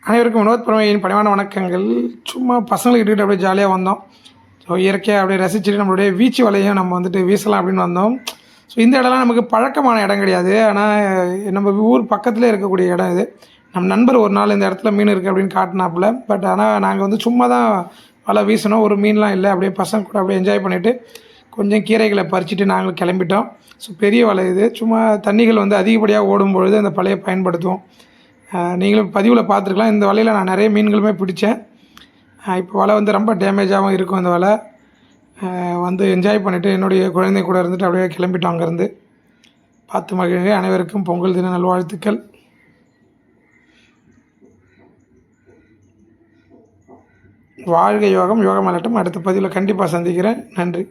அனைவருக்கும் வினோத் பரமையின் பணிவான வணக்கங்கள். சும்மா பசங்களை இட்டுக்கிட்டு அப்படியே ஜாலியாக வந்தோம். ஸோ இயற்கையாக அப்படியே ரசிச்சுட்டு நம்மளுடைய வீச்சு வலையும் நம்ம வந்துட்டு வீசலாம் அப்படின்னு வந்தோம். ஸோ இந்த இடம்லாம் நமக்கு பழக்கமான இடம் கிடையாது. ஆனால் நம்ம ஊர் பக்கத்துலேயே இருக்கக்கூடிய இடம் இது. நம்ம நண்பர் ஒரு நாள் இந்த இடத்துல மீன் இருக்குது அப்படின்னு காட்டினாப்புல. பட் ஆனால் நாங்கள் வந்து சும்மா தான் வலை வீசினோம். ஒரு மீன்லாம் இல்லை. அப்படியே பசங்க கூட அப்படியே என்ஜாய் பண்ணிவிட்டு கொஞ்சம் கீரைகளை பறிச்சுட்டு நாங்கள் கிளம்பிட்டோம். ஸோ பெரிய வலை இது. சும்மா தண்ணிகள் வந்து அதிகப்படியாக ஓடும்பொழுது அந்த பழைய பயன்படுத்துவோம். நீங்களும் பதிவில் பார்த்துருக்கலாம். இந்த வலையில் நான் நிறைய மீன்களுமே பிடிச்சேன். இப்போ வலை வந்து ரொம்ப டேமேஜாகவும் இருக்கும். இந்த வலை வந்து என்ஜாய் பண்ணிவிட்டு என்னுடைய குழந்தை கூட இருந்துட்டு அப்படியே கிளம்பிட்டோம். அங்கேருந்து பார்த்து மகிழ்க. அனைவருக்கும் பொங்கல் தின நல்வாழ்த்துக்கள். வாழ்க யோகம், யோகம் அலட்டும். அடுத்த பதிவில் கண்டிப்பாக சந்திக்கிறேன். நன்றி.